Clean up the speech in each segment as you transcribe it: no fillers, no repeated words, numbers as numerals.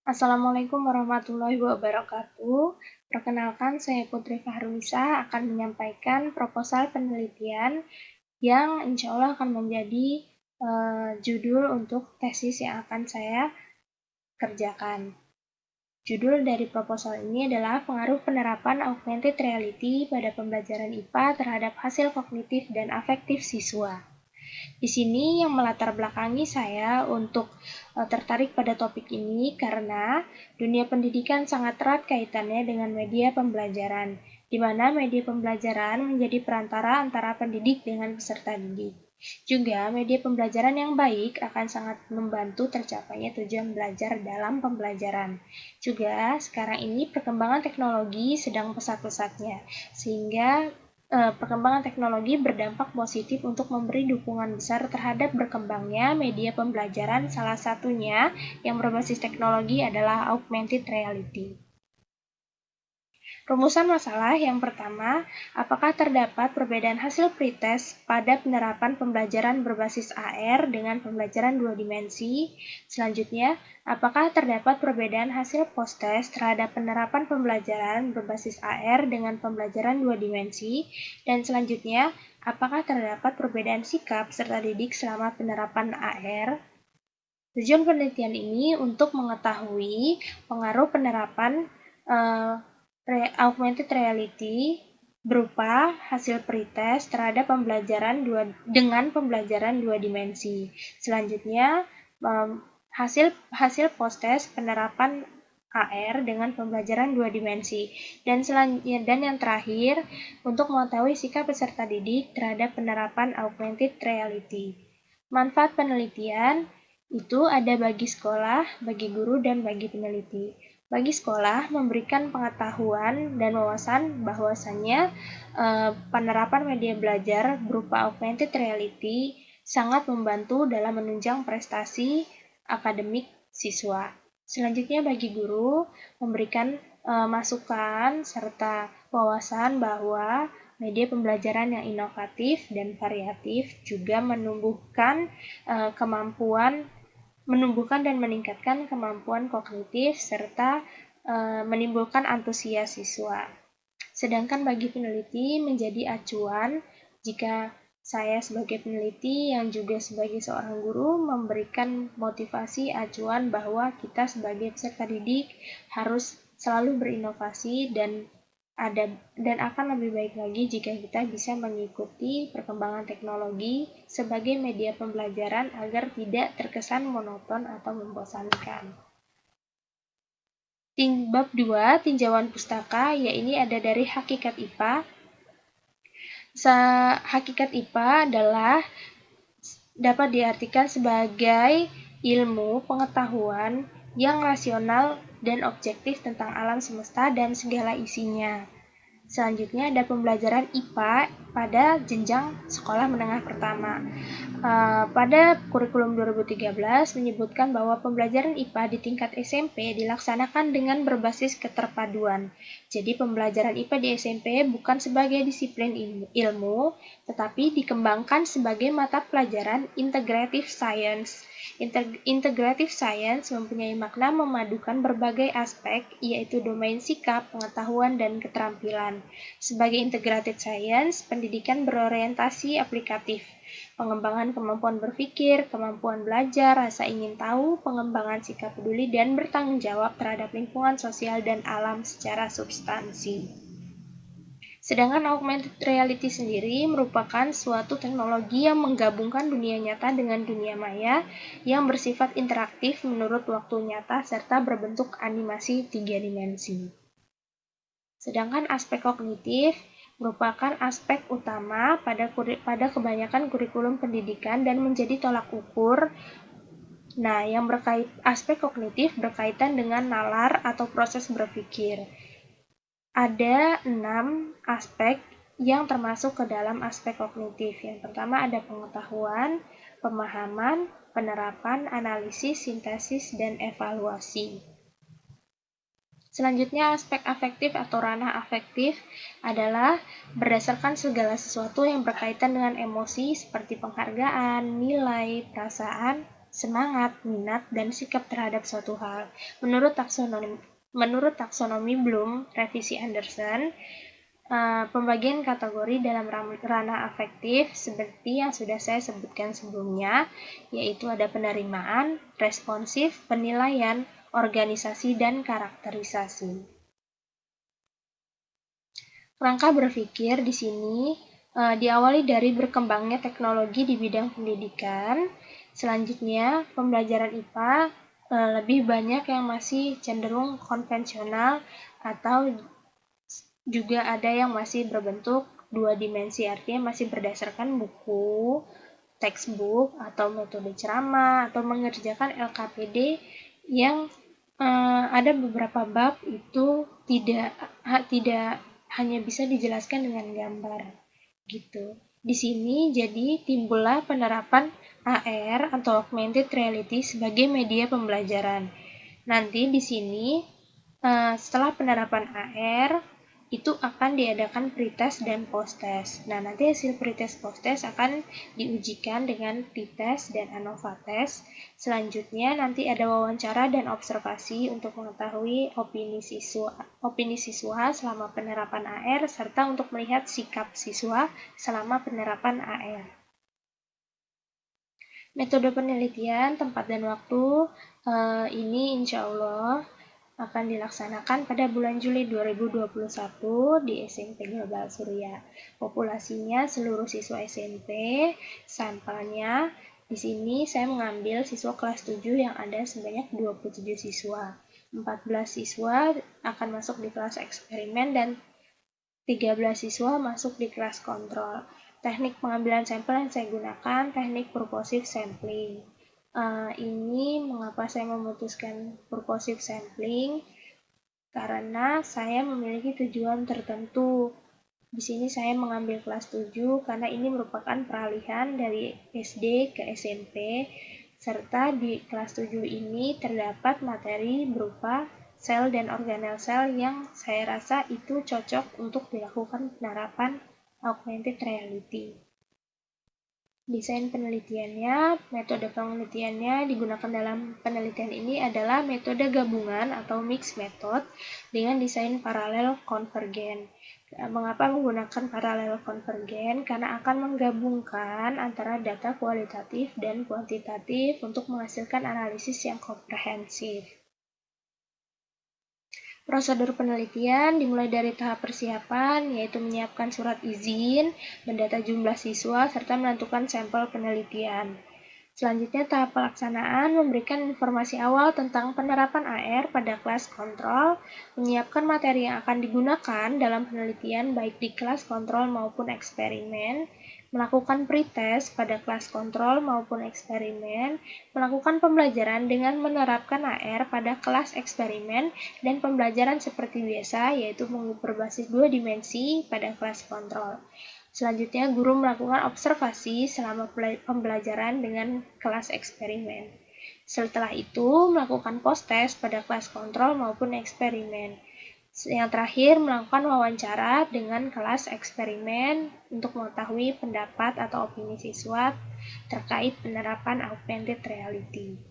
Assalamualaikum warahmatullahi wabarakatuh. Perkenalkan, saya Putri Fahrunisa akan menyampaikan proposal penelitian yang insya Allah akan menjadi judul untuk tesis yang akan saya kerjakan. Judul dari proposal ini adalah pengaruh penerapan augmented reality pada pembelajaran IPA terhadap hasil kognitif dan afektif siswa. Di sini yang melatar belakangi saya untuk tertarik pada topik ini karena dunia pendidikan sangat erat kaitannya dengan media pembelajaran, di mana media pembelajaran menjadi perantara antara pendidik dengan peserta didik. Juga media pembelajaran yang baik akan sangat membantu tercapainya tujuan belajar dalam pembelajaran. Juga sekarang ini perkembangan teknologi sedang pesat-pesatnya, sehingga perkembangan teknologi berdampak positif untuk memberi dukungan besar terhadap berkembangnya media pembelajaran. Salah satunya yang berbasis teknologi adalah augmented reality. Rumusan masalah yang pertama, apakah terdapat perbedaan hasil pretest pada penerapan pembelajaran berbasis AR dengan pembelajaran dua dimensi? Selanjutnya, apakah terdapat perbedaan hasil post-test terhadap penerapan pembelajaran berbasis AR dengan pembelajaran dua dimensi? Dan selanjutnya, apakah terdapat perbedaan sikap peserta didik selama penerapan AR? Tujuan penelitian ini untuk mengetahui pengaruh penerapan augmented reality berupa hasil pretest terhadap pembelajaran dengan pembelajaran dua dimensi. Selanjutnya, hasil post-test penerapan AR dengan pembelajaran dua dimensi. Dan yang terakhir, untuk mengetahui sikap peserta didik terhadap penerapan augmented reality. Manfaat penelitian itu ada bagi sekolah, bagi guru, dan bagi peneliti. Bagi sekolah, memberikan pengetahuan dan wawasan bahwasannya penerapan media belajar berupa augmented reality sangat membantu dalam menunjang prestasi akademik siswa. Selanjutnya bagi guru, memberikan masukan serta wawasan bahwa media pembelajaran yang inovatif dan variatif juga menumbuhkan dan meningkatkan kemampuan kognitif serta menimbulkan antusias siswa. Sedangkan bagi peneliti menjadi acuan jika saya sebagai peneliti yang juga sebagai seorang guru memberikan motivasi acuan bahwa kita sebagai peserta didik harus selalu berinovasi dan akan lebih baik lagi jika kita bisa mengikuti perkembangan teknologi sebagai media pembelajaran agar tidak terkesan monoton atau membosankan. Bab 2, tinjauan pustaka, yaitu ada dari hakikat IPA. Hakikat IPA adalah dapat diartikan sebagai ilmu pengetahuan yang rasional dan objektif tentang alam semesta dan segala isinya. Selanjutnya ada pembelajaran IPA pada jenjang sekolah menengah pertama. Pada kurikulum 2013 menyebutkan bahwa pembelajaran IPA di tingkat SMP dilaksanakan dengan berbasis keterpaduan. Jadi pembelajaran IPA di SMP bukan sebagai disiplin ilmu, tetapi dikembangkan sebagai mata pelajaran integrative science. Integrative science mempunyai makna memadukan berbagai aspek, yaitu domain sikap, pengetahuan, dan keterampilan. Sebagai integrated science, pendidikan berorientasi aplikatif, pengembangan kemampuan berpikir, kemampuan belajar, rasa ingin tahu, pengembangan sikap peduli, dan bertanggung jawab terhadap lingkungan sosial dan alam secara substansi. Sedangkan augmented reality sendiri merupakan suatu teknologi yang menggabungkan dunia nyata dengan dunia maya yang bersifat interaktif menurut waktu nyata serta berbentuk animasi 3 dimensi. Sedangkan aspek kognitif merupakan aspek utama pada kebanyakan kurikulum pendidikan dan menjadi tolak ukur. Nah, aspek kognitif berkaitan dengan nalar atau proses berpikir. Ada 6 aspek yang termasuk ke dalam aspek kognitif. Yang pertama ada pengetahuan, pemahaman, penerapan, analisis, sintesis, dan evaluasi. Selanjutnya aspek afektif atau ranah afektif adalah berdasarkan segala sesuatu yang berkaitan dengan emosi seperti penghargaan, nilai, perasaan, semangat, minat, dan sikap terhadap suatu hal. Menurut taksonomi Bloom, revisi Anderson, pembagian kategori dalam ranah afektif seperti yang sudah saya sebutkan sebelumnya, yaitu ada penerimaan, responsif, penilaian, organisasi, dan karakterisasi. Rangka berpikir di sini diawali dari berkembangnya teknologi di bidang pendidikan. Selanjutnya, pembelajaran IPA lebih banyak yang masih cenderung konvensional atau juga ada yang masih berbentuk dua dimensi, artinya masih berdasarkan buku, textbook, atau metode ceramah, atau mengerjakan LKPD yang ada beberapa bab itu tidak hanya bisa dijelaskan dengan gambar gitu. Di sini jadi timbullah penerapan AR atau augmented reality sebagai media pembelajaran. Nanti di sini setelah penerapan AR itu akan diadakan pretest dan posttest. Nah, nanti hasil pretest posttest akan diujikan dengan t-test dan ANOVA test. Selanjutnya nanti ada wawancara dan observasi untuk mengetahui opini siswa selama penerapan AR serta untuk melihat sikap siswa selama penerapan AR. Metode penelitian, tempat dan waktu ini insya Allah akan dilaksanakan pada bulan Juli 2021 di SMP Global Surya. Populasinya seluruh siswa SMP, sampelnya di sini saya mengambil siswa kelas 7 yang ada sebanyak 27 siswa. 14 siswa akan masuk di kelas eksperimen dan 13 siswa masuk di kelas kontrol. Teknik pengambilan sampel yang saya gunakan, teknik purposive sampling. Ini mengapa saya memutuskan purposive sampling? Karena saya memiliki tujuan tertentu. Di sini saya mengambil kelas 7 karena ini merupakan peralihan dari SD ke SMP, serta di kelas 7 ini terdapat materi berupa sel dan organel sel yang saya rasa itu cocok untuk dilakukan penerapan augmented reality. Desain penelitiannya, metode penelitiannya digunakan dalam penelitian ini adalah metode gabungan atau mixed method dengan desain paralel konvergen. Mengapa menggunakan paralel konvergen? Karena akan menggabungkan antara data kualitatif dan kuantitatif untuk menghasilkan analisis yang komprehensif. Prosedur penelitian dimulai dari tahap persiapan, yaitu menyiapkan surat izin, mendata jumlah siswa, serta menentukan sampel penelitian. Selanjutnya, tahap pelaksanaan memberikan informasi awal tentang penerapan AR pada kelas kontrol, menyiapkan materi yang akan digunakan dalam penelitian baik di kelas kontrol maupun eksperimen, melakukan pretest pada kelas kontrol maupun eksperimen, melakukan pembelajaran dengan menerapkan AR pada kelas eksperimen, dan pembelajaran seperti biasa, yaitu berbasis dua dimensi pada kelas kontrol. Selanjutnya, guru melakukan observasi selama pembelajaran dengan kelas eksperimen. Setelah itu, melakukan post-test pada kelas kontrol maupun eksperimen. Yang terakhir, melakukan wawancara dengan kelas eksperimen untuk mengetahui pendapat atau opini siswa terkait penerapan augmented reality.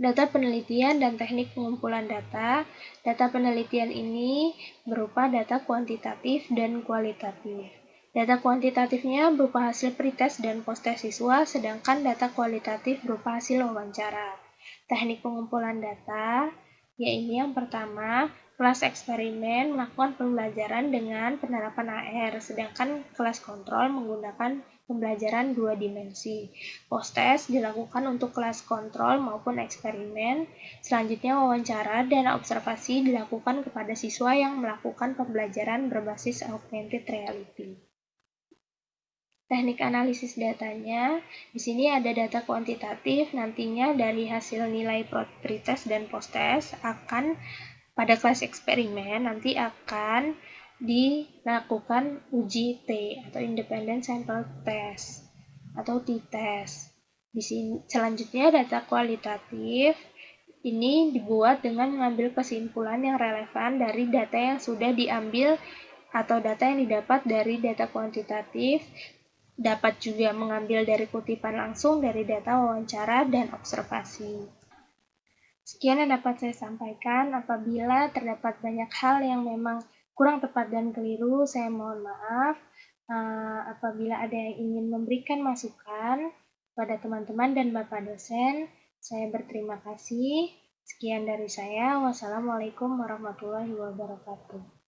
Data penelitian dan teknik pengumpulan data. Data penelitian ini berupa data kuantitatif dan kualitatif. Data kuantitatifnya berupa hasil pretest dan posttest siswa, sedangkan data kualitatif berupa hasil wawancara. Teknik pengumpulan data, yaitu yang pertama, kelas eksperimen melakukan pembelajaran dengan penerapan AR, sedangkan kelas kontrol menggunakan pembelajaran dua dimensi. Post-test dilakukan untuk kelas kontrol maupun eksperimen. Selanjutnya, wawancara dan observasi dilakukan kepada siswa yang melakukan pembelajaran berbasis augmented reality. Teknik analisis datanya, di sini ada data kuantitatif, nantinya dari hasil nilai pretest dan posttest akan pada kelas eksperimen nanti akan dilakukan uji T atau Independent Sample Test atau t-test. Di sini selanjutnya data kualitatif ini dibuat dengan mengambil kesimpulan yang relevan dari data yang sudah diambil atau data yang didapat dari data kuantitatif dapat juga mengambil dari kutipan langsung dari data wawancara dan observasi. Sekian yang dapat saya sampaikan. Apabila terdapat banyak hal yang memang kurang tepat dan keliru, saya mohon maaf. Apabila ada yang ingin memberikan masukan pada teman-teman dan Bapak dosen, saya berterima kasih. Sekian dari saya. Wassalamualaikum warahmatullahi wabarakatuh.